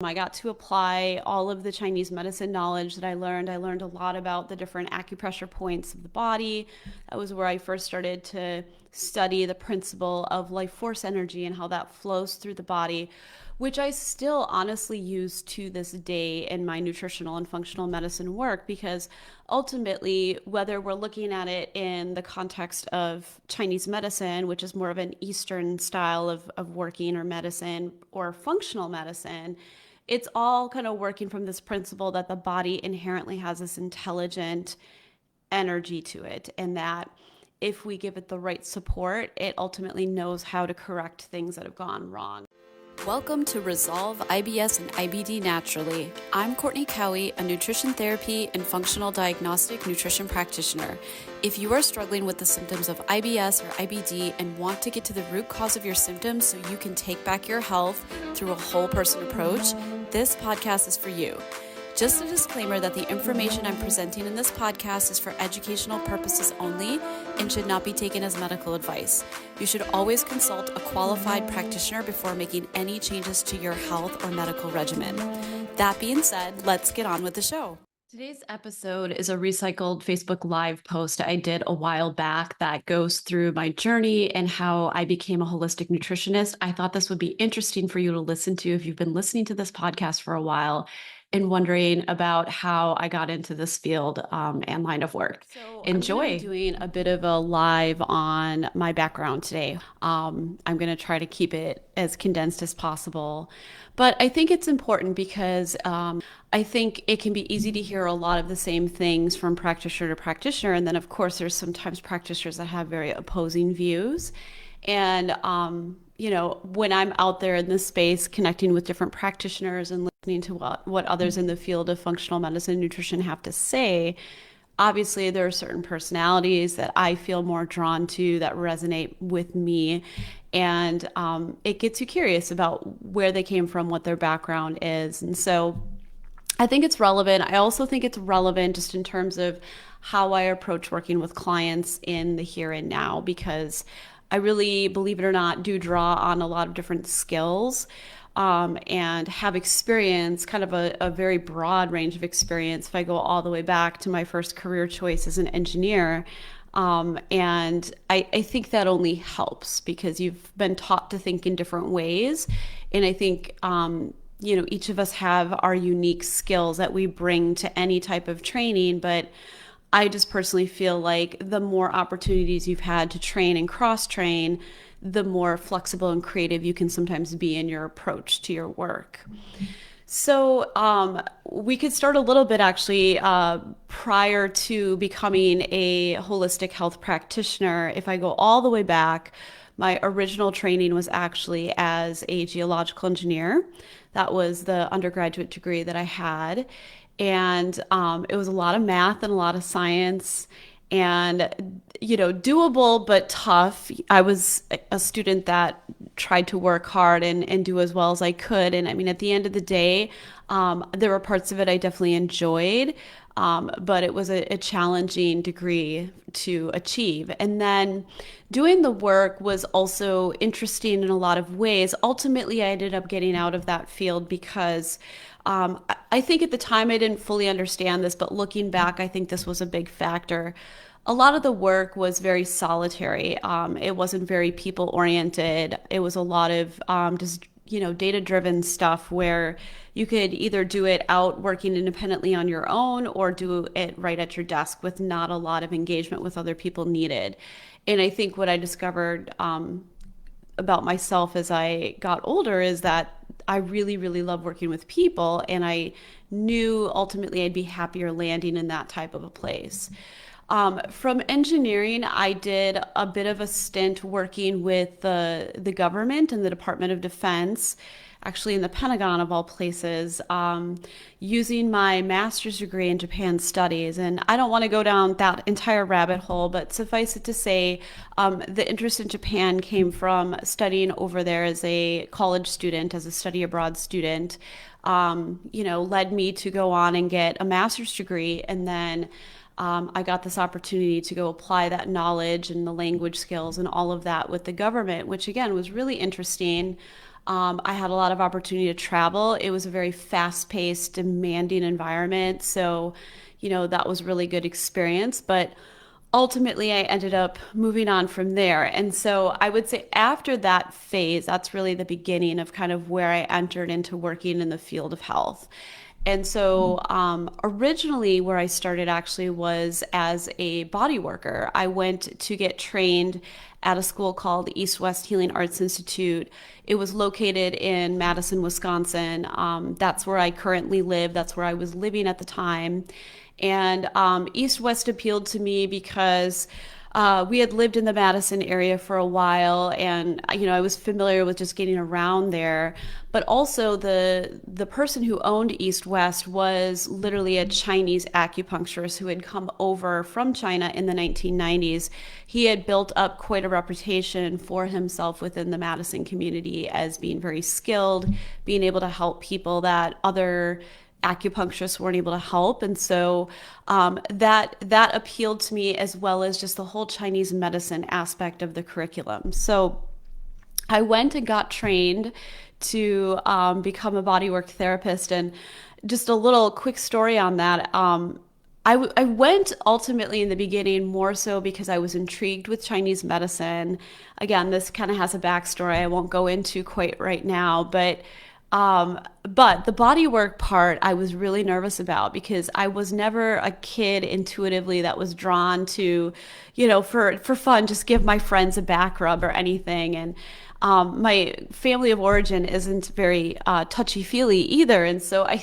I got to apply all of the Chinese medicine knowledge that I learned. I learned a lot about the different acupressure points of the body. That was where I first started to study the principle of life force energy and how that flows through the body, which I still honestly use to this day in my nutritional and functional medicine work, because ultimately, whether we're looking at it in the context of Chinese medicine, which is more of an Eastern style of working or medicine, or functional medicine, it's all kind of working from this principle that the body inherently has this intelligent energy to it, and that if we give it the right support, it ultimately knows how to correct things that have gone wrong. Welcome to Resolve IBS and IBD Naturally. I'm Courtney Cowie, a nutrition therapy and functional diagnostic nutrition practitioner. If you are struggling with the symptoms of IBS or IBD and want to get to the root cause of your symptoms so you can take back your health through a whole person approach, this podcast is for you. Just a disclaimer that the information I'm presenting in this podcast is for educational purposes only and should not be taken as medical advice. You should always consult a qualified practitioner before making any changes to your health or medical regimen. That being said, let's get on with the show. Today's episode is a recycled Facebook Live post I did a while back that goes through my journey and how I became a holistic nutritionist. I thought this would be interesting for you to listen to if you've been listening to this podcast for a while and wondering about how I got into this field and line of work. So enjoy. I'm doing a bit of a live on my background today. I'm going to try to keep it as condensed as possible. But I think it's important because I think it can be easy to hear a lot of the same things from practitioner to practitioner. And then, of course, there's sometimes practitioners that have very opposing views. And, when I'm out there in this space connecting with different practitioners and listening to what others in the field of functional medicine and nutrition have to say, obviously there are certain personalities that I feel more drawn to that resonate with me. And it gets you curious about where they came from, what their background is. And so I think it's relevant. I also think it's relevant just in terms of how I approach working with clients in the here and now, because I really, believe it or not, do draw on a lot of different skills and have experience, kind of a very broad range of experience. If I go all the way back to my first career choice as an engineer, and I think that only helps because you've been taught to think in different ways. And I think, each of us have our unique skills that we bring to any type of training, but I just personally feel like the more opportunities you've had to train and cross-train, the more flexible and creative you can sometimes be in your approach to your work. So we could start a little bit actually prior to becoming a holistic health practitioner. If I go all the way back, my original training was actually as a geological engineer. That was the undergraduate degree that I had. And it was a lot of math and a lot of science and, doable, but tough. I was a student that tried to work hard and do as well as I could. And I mean, at the end of the day, there were parts of it I definitely enjoyed, but it was a challenging degree to achieve. And then doing the work was also interesting in a lot of ways. Ultimately, I ended up getting out of that field because I think at the time I didn't fully understand this, but looking back, I think this was a big factor. A lot of the work was very solitary. It wasn't very people oriented. It was a lot of just data driven stuff where you could either do it out working independently on your own or do it right at your desk with not a lot of engagement with other people needed. And I think what I discovered about myself as I got older is that I really, really love working with people, and I knew ultimately I'd be happier landing in that type of a place. From engineering, I did a bit of a stint working with the government and the Department of Defense, actually in the Pentagon of all places, using my master's degree in Japan studies. And I don't want to go down that entire rabbit hole, but suffice it to say, the interest in Japan came from studying over there as a college student, as a study abroad student, led me to go on and get a master's degree. And then I got this opportunity to go apply that knowledge and the language skills and all of that with the government, which again was really interesting. I had a lot of opportunity to travel. It was a very fast-paced, demanding environment. So, that was really good experience. But ultimately, I ended up moving on from there. And so I would say after that phase, that's really the beginning of kind of where I entered into working in the field of health. And so originally, where I started actually was as a body worker. I went to get trained at a school called East West Healing Arts Institute. It was located in Madison, Wisconsin. That's where I currently live. That's where I was living at the time. And East West appealed to me because we had lived in the Madison area for a while, and I was familiar with just getting around there. But also, the person who owned East West was literally a Chinese acupuncturist who had come over from China in the 1990s. He had built up quite a reputation for himself within the Madison community as being very skilled, being able to help people that other acupuncturists weren't able to help. And so that appealed to me, as well as just the whole Chinese medicine aspect of the curriculum. So I went and got trained to become a bodywork therapist. And just a little quick story on that. I went ultimately in the beginning more so because I was intrigued with Chinese medicine. Again, this kind of has a backstory I won't go into quite right now, but the body work part I was really nervous about, because I was never a kid intuitively that was drawn to, for fun, just give my friends a back rub or anything. And my family of origin isn't very touchy-feely either. And so I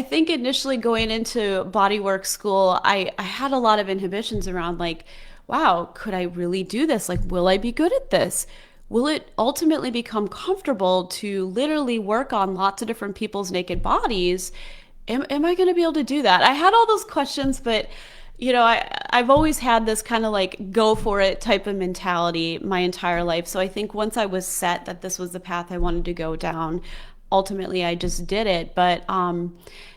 think initially going into bodywork school, I had a lot of inhibitions around, like, wow, could I really do this? Like, will I be good at this? Will it ultimately become comfortable to literally work on lots of different people's naked bodies? Am I going to be able to do that? I had all those questions, but I've always had this kind of like go for it type of mentality my entire life. So I think once I was set that this was the path I wanted to go down, ultimately I just did it. But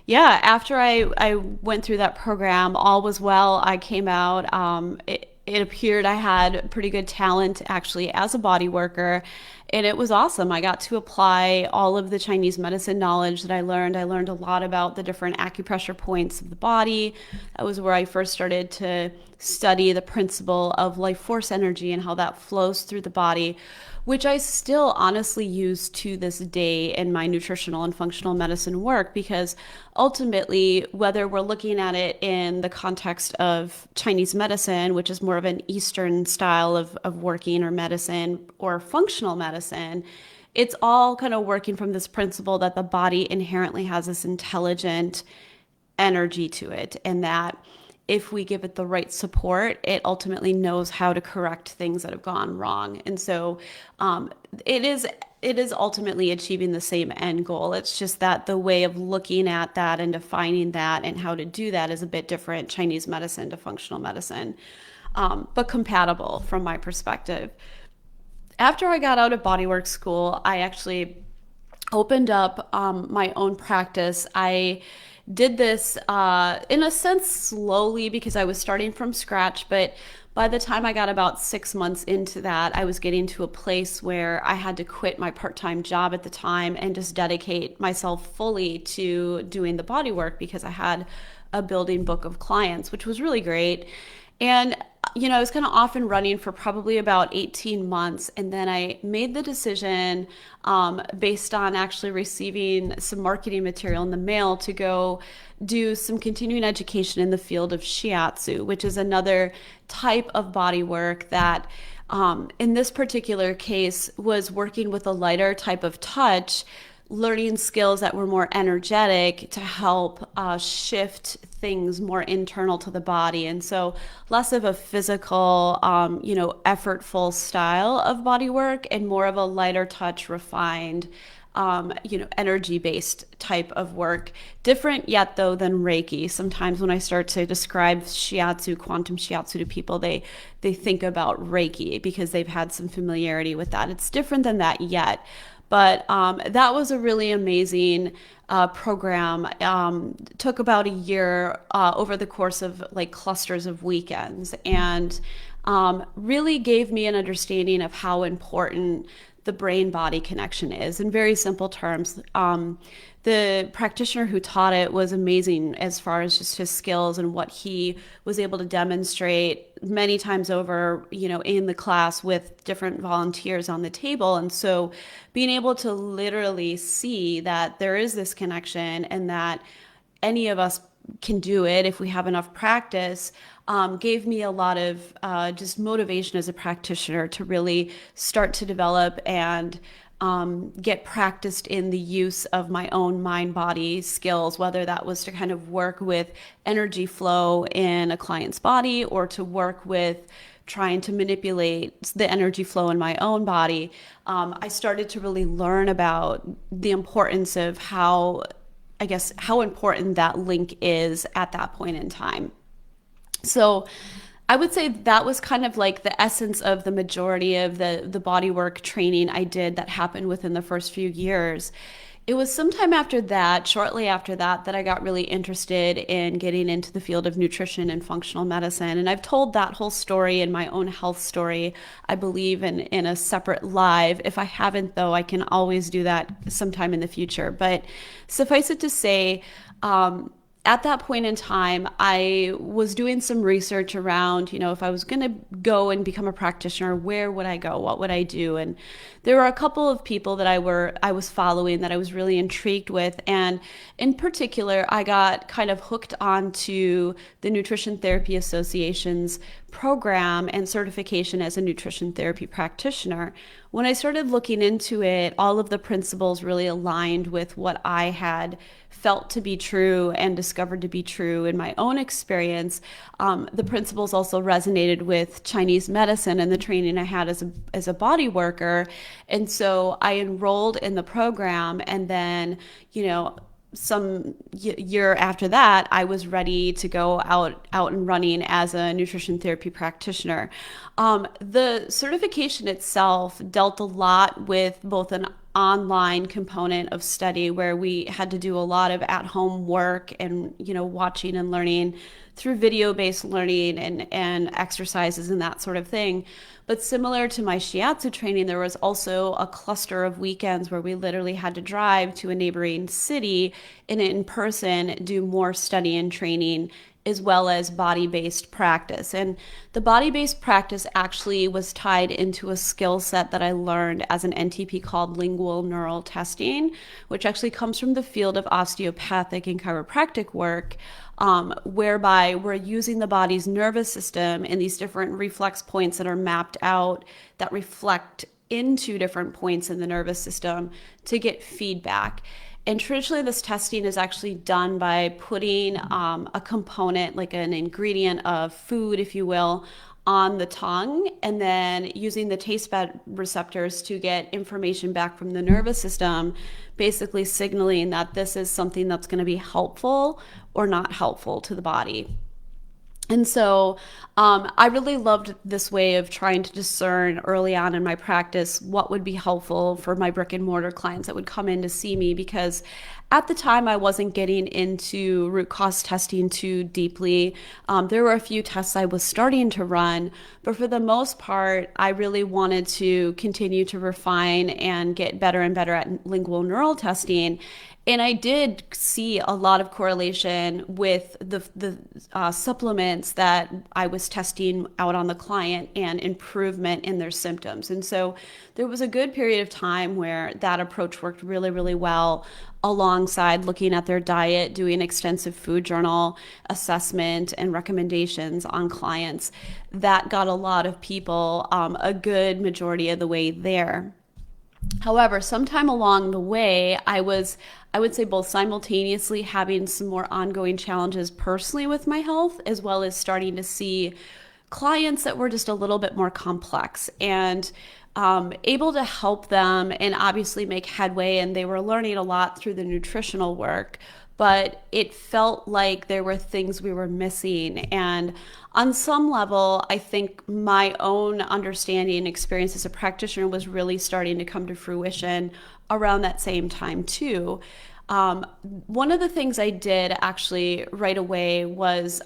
yeah, after I went through that program, all was well. I came out. It appeared I had pretty good talent actually as a body worker, and it was awesome. I got to apply all of the Chinese medicine knowledge that I learned. I learned a lot about the different acupressure points of the body. That was where I first started to study the principle of life force energy and how that flows through the body, which I still honestly use to this day in my nutritional and functional medicine work, because ultimately, whether we're looking at it in the context of Chinese medicine, which is more of an Eastern style of working or medicine, or functional medicine, it's all kind of working from this principle that the body inherently has this intelligent energy to it, and that if we give it the right support, it ultimately knows how to correct things that have gone wrong. And so it is ultimately achieving the same end goal. It's just that the way of looking at that and defining that and how to do that is a bit different, Chinese medicine to functional medicine, but compatible from my perspective. After I got out of bodywork school, I actually opened up my own practice. I did this in a sense slowly, because I was starting from scratch, but by the time I got about 6 months into that, I was getting to a place where I had to quit my part-time job at the time and just dedicate myself fully to doing the body work, because I had a building book of clients, which was really great. And I was kind of off and running for probably about 18 months. And then I made the decision, based on actually receiving some marketing material in the mail, to go do some continuing education in the field of shiatsu, which is another type of body work that, in this particular case, was working with a lighter type of touch, learning skills that were more energetic to help shift things more internal to the body. And so less of a physical, effortful style of body work, and more of a lighter touch, refined, energy-based type of work. Different yet, though, than Reiki. Sometimes when I start to describe shiatsu, quantum shiatsu to people, they think about Reiki because they've had some familiarity with that. It's different than that yet. But that was a really amazing program. Took about a year over the course of like clusters of weekends, and really gave me an understanding of how important the brain-body connection is in very simple terms. The practitioner who taught it was amazing as far as just his skills and what he was able to demonstrate many times over, in the class with different volunteers on the table. And so being able to literally see that there is this connection and that any of us can do it if we have enough practice, gave me a lot of just motivation as a practitioner to really start to develop and get practiced in the use of my own mind-body skills, whether that was to kind of work with energy flow in a client's body or to work with trying to manipulate the energy flow in my own body. I started to really learn about the importance of how important that link is at that point in time. So I would say that was kind of like the essence of the majority of the bodywork training I did that happened within the first few years. It was sometime after that, shortly after that, that I got really interested in getting into the field of nutrition and functional medicine. And I've told that whole story in my own health story, I believe, in a separate live. If I haven't, though, I can always do that sometime in the future. But suffice it to say, at that point in time, I was doing some research around, if I was going to go and become a practitioner, where would I go? What would I do? And there were a couple of people that I was following that I was really intrigued with. And in particular, I got kind of hooked onto the Nutrition Therapy Association's program and certification as a nutrition therapy practitioner. When I started looking into it, all of the principles really aligned with what I had felt to be true and discovered to be true in my own experience. The principles also resonated with Chinese medicine and the training I had as a body worker. And so I enrolled in the program, and then, some year after that, I was ready to go out and running as a nutrition therapy practitioner. The certification itself dealt a lot with both an online component of study where we had to do a lot of at-home work and, watching and learning through video-based learning and exercises and that sort of thing. But similar to my shiatsu training, there was also a cluster of weekends where we literally had to drive to a neighboring city and in person do more study and training, as well as body-based practice. And the body-based practice actually was tied into a skill set that I learned as an NTP called lingual neural testing, which actually comes from the field of osteopathic and chiropractic work, whereby we're using the body's nervous system and these different reflex points that are mapped out that reflect into different points in the nervous system to get feedback. And traditionally, this testing is actually done by putting a component, like an ingredient of food, if you will, on the tongue, and then using the taste bud receptors to get information back from the nervous system, basically signaling that this is something that's going to be helpful or not helpful to the body. And so I really loved this way of trying to discern early on in my practice what would be helpful for my brick and mortar clients that would come in to see me, because at the time I wasn't getting into root cause testing too deeply. There were a few tests I was starting to run, but for the most part, I really wanted to continue to refine and get better and better at lingual neural testing. And I did see a lot of correlation with the supplements that I was testing out on the client and improvement in their symptoms. And so there was a good period of time where that approach worked really, really well, alongside looking at their diet, doing extensive food journal assessment and recommendations on clients. That got a lot of people a good majority of the way there. However, sometime along the way, I would say both simultaneously having some more ongoing challenges personally with my health, as well as starting to see clients that were just a little bit more complex and able to help them and obviously make headway. And they were learning a lot through the nutritional work, but it felt like there were things we were missing. And on some level, I think my own understanding and experience as a practitioner was really starting to come to fruition around that same time too. One of the things I did actually right away was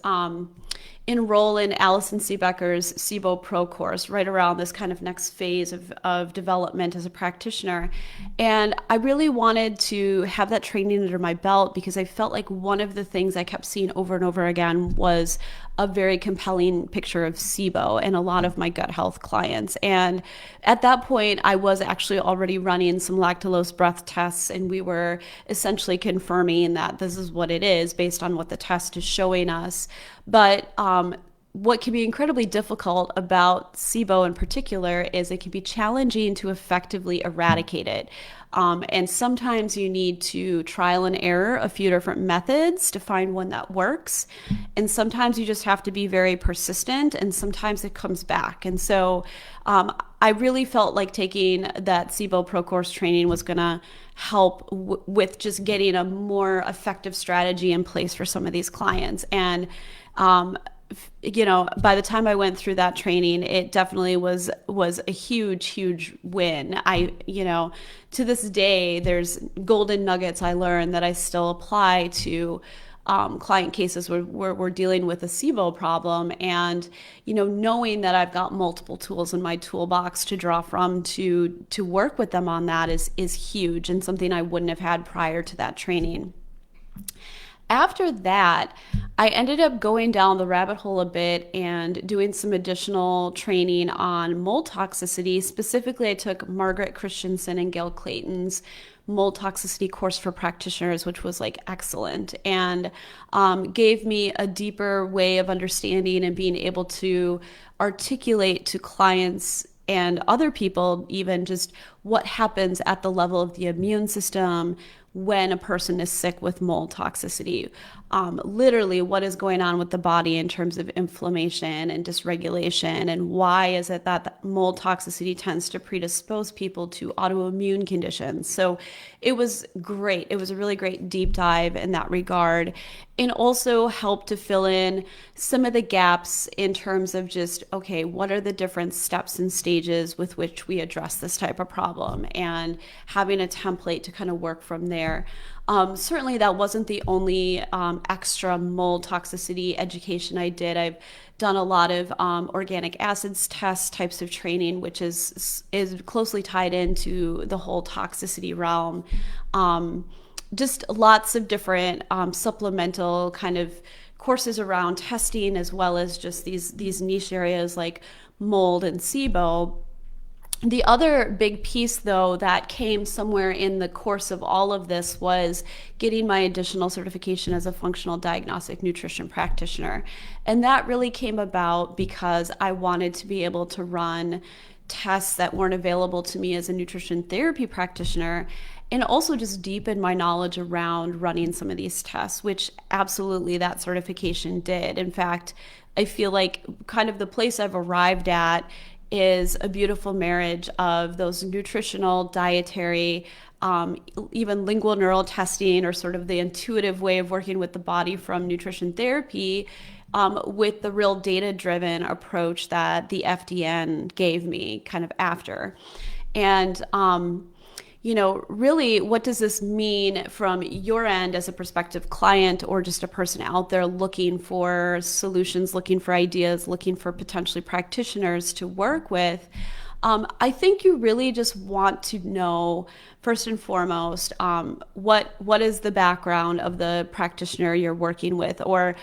enroll in Alison Seebecker's SIBO Pro course right around this kind of next phase of development as a practitioner. And I really wanted to have that training under my belt because I felt like one of the things I kept seeing over and over again was a very compelling picture of SIBO in a lot of my gut health clients. And at that point, I was actually already running some lactulose breath tests, and we were essentially confirming that this is what it is based on what the test is showing us. But what can be incredibly difficult about SIBO in particular is it can be challenging to effectively eradicate it. And sometimes you need to trial and error a few different methods to find one that works. And sometimes you just have to be very persistent, and sometimes it comes back. And so I really felt like taking that SIBO Pro course training was going to help with just getting a more effective strategy in place for some of these clients. And by the time I went through that training, it definitely was a huge win. To this day, there's golden nuggets I learned that I still apply to client cases where we're dealing with a SIBO problem. And, knowing that I've got multiple tools in my toolbox to draw from to work with them on that is huge, and something I wouldn't have had prior to that training. After that, I ended up going down the rabbit hole a bit and doing some additional training on mold toxicity. Specifically, I took Margaret Christensen and Gail Clayton's mold toxicity course for practitioners, which was excellent, and gave me a deeper way of understanding and being able to articulate to clients and other people even just what happens at the level of the immune system when a person is sick with mold toxicity. Literally what is going on with the body in terms of inflammation and dysregulation, and why is it that mold toxicity tends to predispose people to autoimmune conditions. So it was great. It was a really great deep dive in that regard, and also helped to fill in some of the gaps in terms of just, okay, what are the different steps and stages with which we address this type of problem, and having a template to kind of work from there. Certainly that wasn't the only extra mold toxicity education I did. I've done a lot of organic acids test types of training, which is closely tied into the whole toxicity realm. Just lots of different supplemental kind of courses around testing, as well as just these niche areas like mold and SIBO. The other big piece, though, that came somewhere in the course of all of this was getting my additional certification as a functional diagnostic nutrition practitioner. And that really came about because I wanted to be able to run tests that weren't available to me as a nutrition therapy practitioner, and also just deepen my knowledge around running some of these tests, which absolutely that certification did. In fact, I feel like kind of the place I've arrived at is a beautiful marriage of those nutritional, dietary, even lingual neural testing, or sort of the intuitive way of working with the body from nutrition therapy, with the real data-driven approach that the FDN gave me kind of after. And really, what does this mean from your end as a prospective client, or just a person out there looking for solutions, looking for ideas, looking for potentially practitioners to work with? I think you really just want to know, first and foremost, what is the background of the practitioner you're working with, or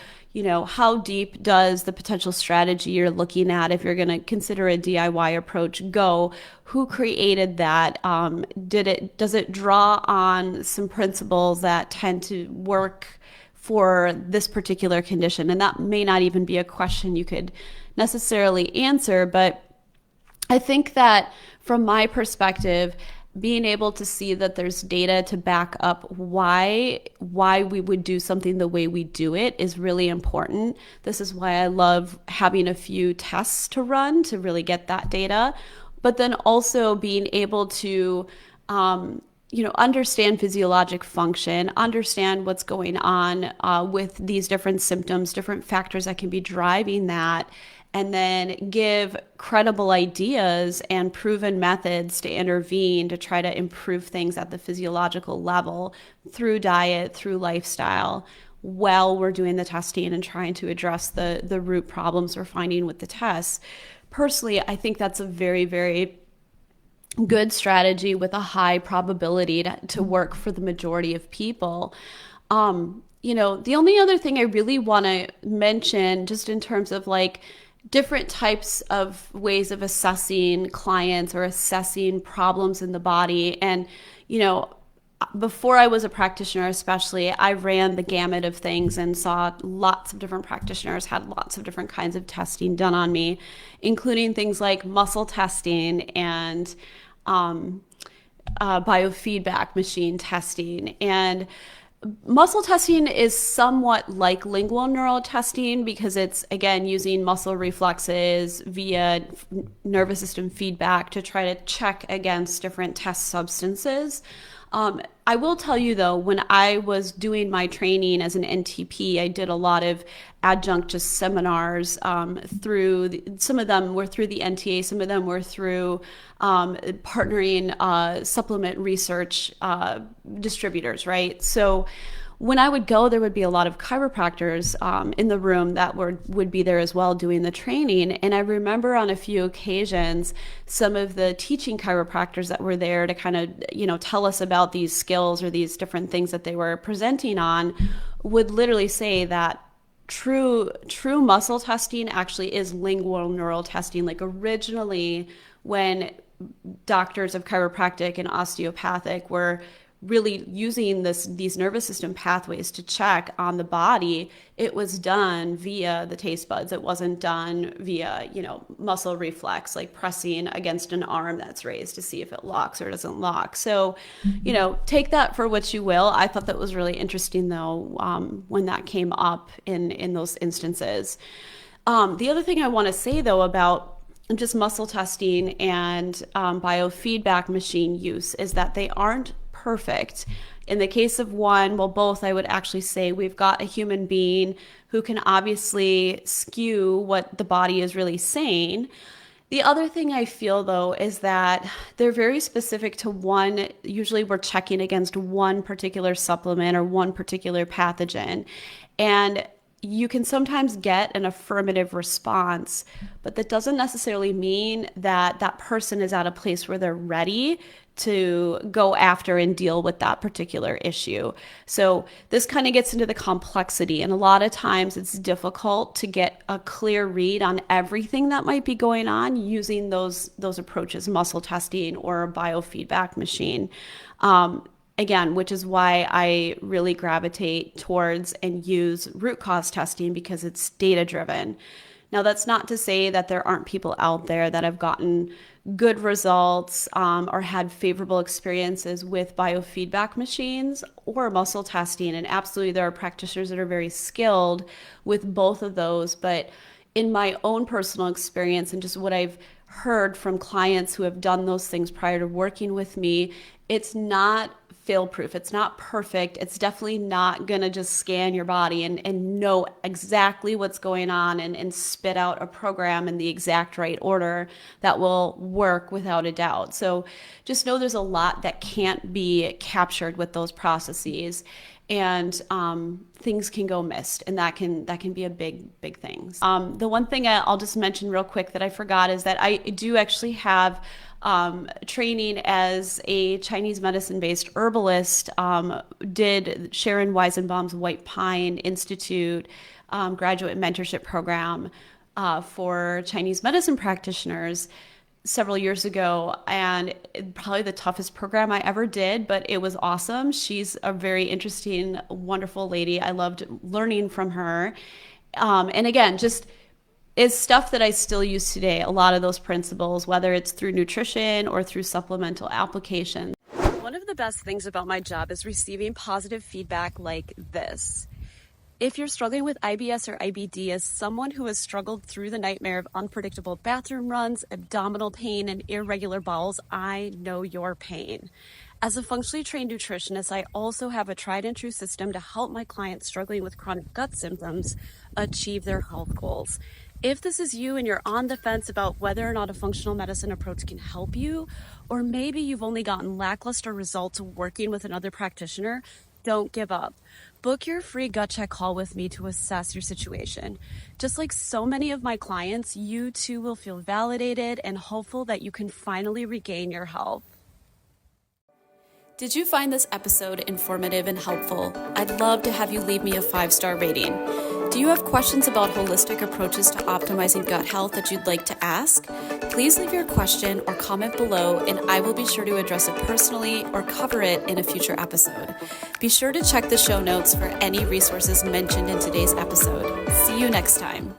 how deep does the potential strategy you're looking at, if you're going to consider a DIY approach, go? Who created that? Does it draw on some principles that tend to work for this particular condition? And that may not even be a question you could necessarily answer, but I think that from my perspective, being able to see that there's data to back up why we would do something the way we do it is really important. This is why I love having a few tests to run to really get that data, but then also being able to understand physiologic function, understand what's going on with these different symptoms, different factors that can be driving that, and then give credible ideas and proven methods to intervene to try to improve things at the physiological level through diet, through lifestyle, while we're doing the testing and trying to address the root problems we're finding with the tests. Personally, I think that's a very, very good strategy with a high probability to work for the majority of people. The only other thing I really want to mention, just in terms of like different types of ways of assessing clients or assessing problems in the body. And, before I was a practitioner, especially, I ran the gamut of things and saw lots of different practitioners, had lots of different kinds of testing done on me, including things like muscle testing and biofeedback machine testing. And muscle testing is somewhat like lingual neural testing because it's, again, using muscle reflexes via nervous system feedback to try to check against different test substances. I will tell you though, when I was doing my training as an NTP, I did a lot of adjunct just seminars some of them were through the NTA, some of them were through partnering supplement research distributors, right? So when I would go, there would be a lot of chiropractors in the room that would be there as well doing the training. And I remember on a few occasions, some of the teaching chiropractors that were there to kind of, tell us about these skills or these different things that they were presenting on would literally say that true muscle testing actually is lingual neural testing. Like originally, when doctors of chiropractic and osteopathic were really using these nervous system pathways to check on the body, it was done via the taste buds. It wasn't done via, muscle reflex, like pressing against an arm that's raised to see if it locks or doesn't lock. So, take that for what you will. I thought that was really interesting though, when that came up in those instances. The other thing I want to say though about just muscle testing and biofeedback machine use is that they aren't perfect. In the case of one, well, both, I would actually say we've got a human being who can obviously skew what the body is really saying. The other thing I feel though is that they're very specific to one. Usually we're checking against one particular supplement or one particular pathogen. And you can sometimes get an affirmative response, but that doesn't necessarily mean that that person is at a place where they're ready to go after and deal with that particular issue. So this kind of gets into the complexity, and a lot of times it's difficult to get a clear read on everything that might be going on using those approaches, muscle testing or a biofeedback machine. Again, which is why I really gravitate towards and use root cause testing because it's data driven. Now, that's not to say that there aren't people out there that have gotten good results or had favorable experiences with biofeedback machines or muscle testing. And absolutely, there are practitioners that are very skilled with both of those. But in my own personal experience and just what I've heard from clients who have done those things prior to working with me, it's not fail-proof. It's not perfect. It's definitely not going to just scan your body and know exactly what's going on and spit out a program in the exact right order that will work without a doubt. So just know there's a lot that can't be captured with those processes, and things can go missed, and that can be a big thing. The one thing I'll just mention real quick that I forgot is that I do actually have training as a Chinese medicine-based herbalist. Did Sharon Weizenbaum's White Pine Institute graduate mentorship program for Chinese medicine practitioners several years ago, and probably the toughest program I ever did, but it was awesome. She's a very interesting, wonderful lady. I loved learning from her. And again, just is stuff that I still use today. A lot of those principles, whether it's through nutrition or through supplemental applications. One of the best things about my job is receiving positive feedback like this. If you're struggling with IBS or IBD as someone who has struggled through the nightmare of unpredictable bathroom runs, abdominal pain, and irregular bowels, I know your pain. As a functionally trained nutritionist, I also have a tried and true system to help my clients struggling with chronic gut symptoms achieve their health goals. If this is you and you're on the fence about whether or not a functional medicine approach can help you, or maybe you've only gotten lackluster results working with another practitioner, don't give up. Book your free gut check call with me to assess your situation. Just like so many of my clients, you too will feel validated and hopeful that you can finally regain your health. Did you find this episode informative and helpful? I'd love to have you leave me a 5-star rating. Do you have questions about holistic approaches to optimizing gut health that you'd like to ask? Please leave your question or comment below, and I will be sure to address it personally or cover it in a future episode. Be sure to check the show notes for any resources mentioned in today's episode. See you next time.